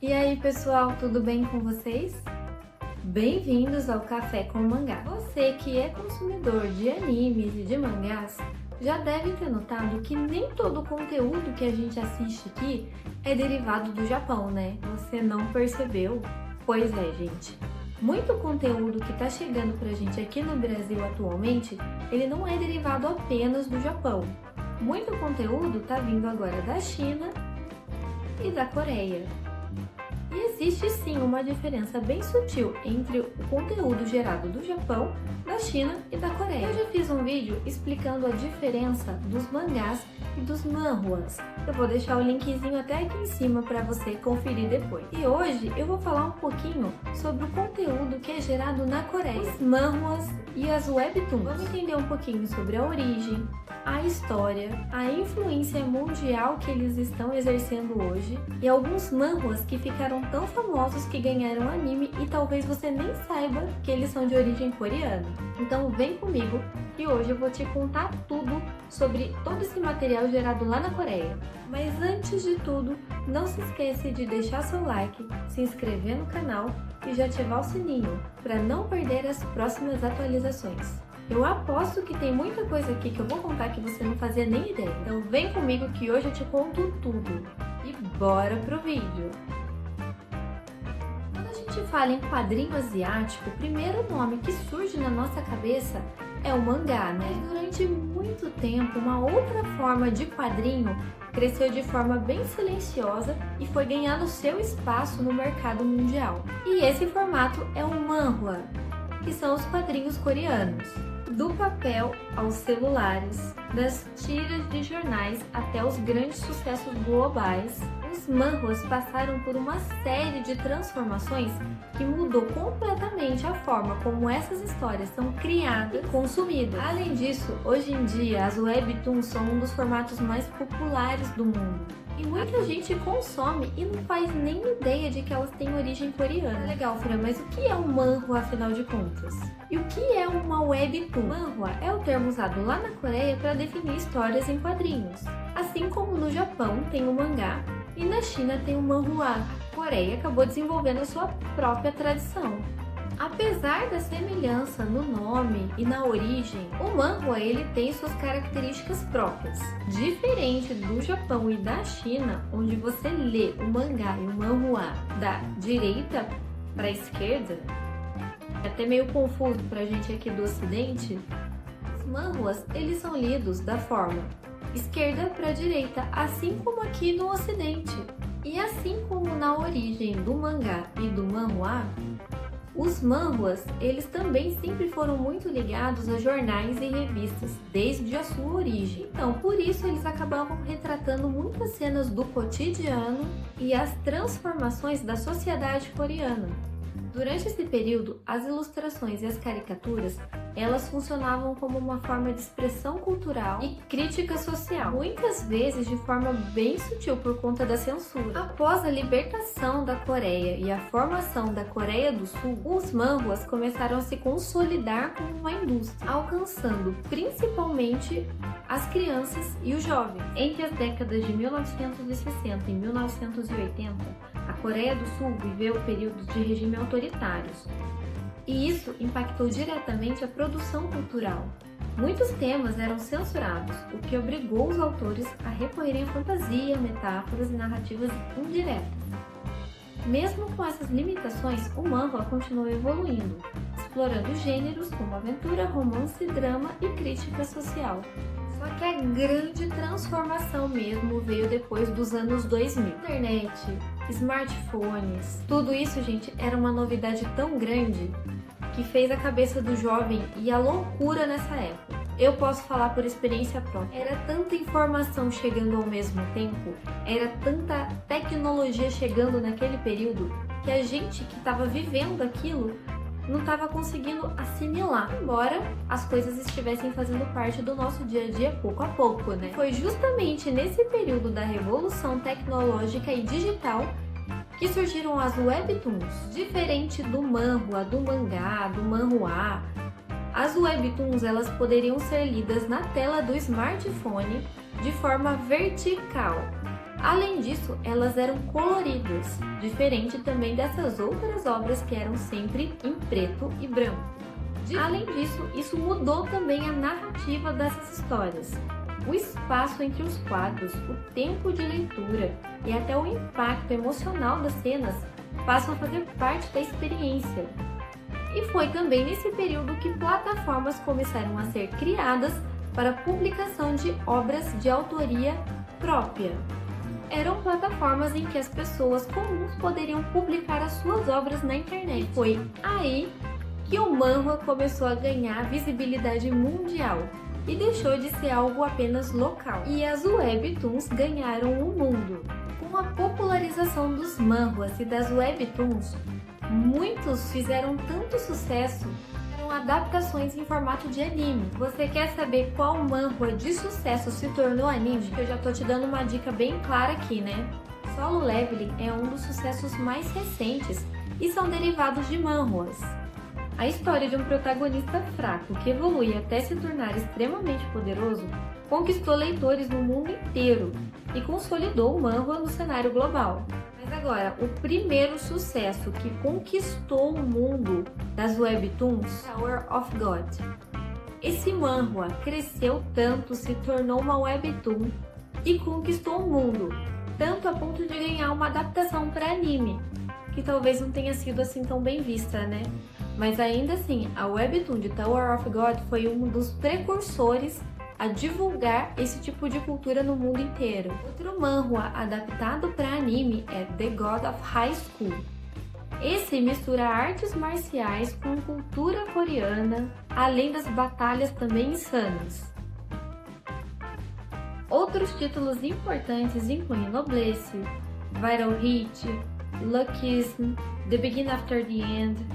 E aí pessoal, tudo bem com vocês? Bem-vindos ao Café com Mangá. Você que é consumidor de animes e de mangás já deve ter notado que nem todo o conteúdo que a gente assiste aqui é derivado do Japão, né? Você não percebeu? Pois é, gente. Muito conteúdo que tá chegando pra gente aqui no Brasil atualmente, ele não é derivado apenas do Japão. Muito conteúdo tá vindo agora da China e da Coreia. E existe sim uma diferença bem sutil entre o conteúdo gerado do Japão, da China e da Coreia. Eu já fiz um vídeo explicando a diferença dos mangás e dos manhwas. Eu vou deixar o linkzinho até aqui em cima para você conferir depois. E hoje eu vou falar um pouquinho sobre o conteúdo que é gerado na Coreia, os manhwas e as webtoons. Vamos entender um pouquinho sobre a origem, a história, a influência mundial que eles estão exercendo hoje e alguns manhwas que ficaram tão famosos que ganharam anime e talvez você nem saiba que eles são de origem coreana. Então vem comigo e hoje eu vou te contar tudo sobre todo esse material gerado lá na Coreia. Mas antes de tudo, não se esqueça de deixar seu like, se inscrever no canal e já ativar o sininho para não perder as próximas atualizações. Eu aposto que tem muita coisa aqui que eu vou contar que você não fazia nem ideia. Então vem comigo que hoje eu te conto tudo. E bora pro vídeo! Quando a gente fala em quadrinho asiático, o primeiro nome que surge na nossa cabeça é o mangá, né? Mas durante muito tempo, uma outra forma de quadrinho cresceu de forma bem silenciosa e foi ganhando seu espaço no mercado mundial. E esse formato é o manhwa, que são os quadrinhos coreanos. Do papel aos celulares, das tiras de jornais até os grandes sucessos globais, os manhwas passaram por uma série de transformações que mudou completamente a forma como essas histórias são criadas e consumidas. Além disso, hoje em dia as webtoons são um dos formatos mais populares do mundo. E muita gente consome e não faz nem ideia de que elas têm origem coreana. Legal, Fran, mas o que é um manhwa afinal de contas? E o que é uma webtoon? Manhwa é o termo usado lá na Coreia para definir histórias em quadrinhos. Assim como no Japão tem o mangá e na China tem o manhwa. A Coreia acabou desenvolvendo a sua própria tradição. Apesar da semelhança no nome e na origem, o manhwa ele tem suas características próprias. Diferente do Japão e da China, onde você lê o mangá e o manhwa da direita para a esquerda, é até meio confuso para a gente aqui do Ocidente, os manhwas eles são lidos da forma esquerda para direita, assim como aqui no Ocidente. E assim como na origem do mangá e do manhwa, os manhwas, eles também sempre foram muito ligados a jornais e revistas, desde a sua origem. Então, por isso eles acabavam retratando muitas cenas do cotidiano e as transformações da sociedade coreana. Durante esse período, as ilustrações e as caricaturas, elas funcionavam como uma forma de expressão cultural e crítica social, muitas vezes de forma bem sutil por conta da censura. Após a libertação da Coreia e a formação da Coreia do Sul, os manhwas começaram a se consolidar como uma indústria, alcançando principalmente as crianças e os jovens. Entre as décadas de 1960 e 1980, a Coreia do Sul viveu períodos de regime autoritários, e isso impactou diretamente a produção cultural. Muitos temas eram censurados, o que obrigou os autores a recorrerem à fantasia, metáforas e narrativas indiretas. Mesmo com essas limitações, o manhwa continuou evoluindo, explorando gêneros como aventura, romance, drama e crítica social. Só que a grande transformação mesmo veio depois dos anos 2000. Internet, smartphones, tudo isso, gente, era uma novidade tão grande que fez a cabeça do jovem ir à loucura nessa época. Eu posso falar por experiência própria. Era tanta informação chegando ao mesmo tempo, era tanta tecnologia chegando naquele período, que a gente que estava vivendo aquilo não estava conseguindo assimilar, embora as coisas estivessem fazendo parte do nosso dia a dia pouco a pouco, né? Foi justamente nesse período da revolução tecnológica e digital que surgiram as webtoons. Diferente do manhwa, do mangá, do manhwa, as webtoons elas poderiam ser lidas na tela do smartphone de forma vertical. Além disso, elas eram coloridas, diferente também dessas outras obras que eram sempre em preto e branco. Além disso, isso mudou também a narrativa dessas histórias. O espaço entre os quadros, o tempo de leitura e até o impacto emocional das cenas passam a fazer parte da experiência. E foi também nesse período que plataformas começaram a ser criadas para publicação de obras de autoria própria. Eram plataformas em que as pessoas comuns poderiam publicar as suas obras na internet. E foi aí que o manhwa começou a ganhar visibilidade mundial e deixou de ser algo apenas local. E as webtoons ganharam o mundo. Com a popularização dos manhwas e das webtoons, muitos fizeram tanto sucesso que eram adaptações em formato de anime. Você quer saber qual manhwa de sucesso se tornou anime? Eu já tô te dando uma dica bem clara aqui, né? Solo Leveling é um dos sucessos mais recentes e são derivados de manhwas. A história de um protagonista fraco que evolui até se tornar extremamente poderoso conquistou leitores no mundo inteiro e consolidou o manhwa no cenário global. Mas agora, o primeiro sucesso que conquistou o mundo das webtoons, Tower of God. Esse manhwa cresceu tanto, se tornou uma webtoon e conquistou o mundo, tanto a ponto de ganhar uma adaptação para anime, que talvez não tenha sido assim tão bem vista, né? Mas ainda assim, a webtoon de Tower of God foi um dos precursores a divulgar esse tipo de cultura no mundo inteiro. Outro manhwa adaptado para anime é The God of High School. Esse mistura artes marciais com cultura coreana, além das batalhas também insanas. Outros títulos importantes incluem Noblesse, Viral Hit, Luckism, The Begin After the End.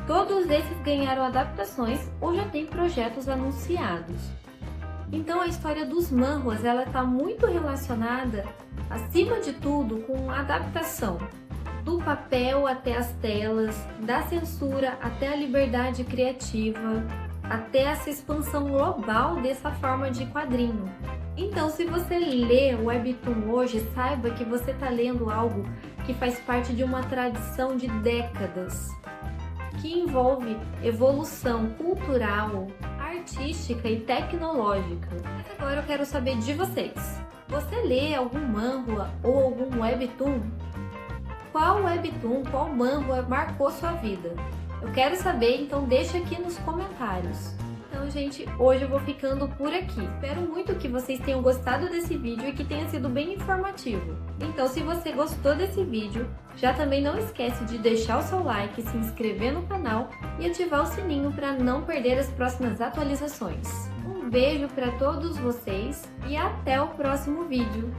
Todos esses ganharam adaptações ou já têm projetos anunciados. Então a história dos manhwas está muito relacionada, acima de tudo, com a adaptação. Do papel até as telas, da censura até a liberdade criativa, até essa expansão global dessa forma de quadrinho. Então, se você lê o webtoon hoje, saiba que você está lendo algo que faz parte de uma tradição de décadas, que envolve evolução cultural, artística e tecnológica. Mas agora eu quero saber de vocês. Você lê algum manhwa ou algum webtoon? Qual webtoon, qual manhwa marcou sua vida? Eu quero saber, então deixa aqui nos comentários. Então, gente, hoje eu vou ficando por aqui. Espero muito que vocês tenham gostado desse vídeo e que tenha sido bem informativo. Então, se você gostou desse vídeo, já também não esquece de deixar o seu like, se inscrever no canal e ativar o sininho para não perder as próximas atualizações. Um beijo para todos vocês e até o próximo vídeo!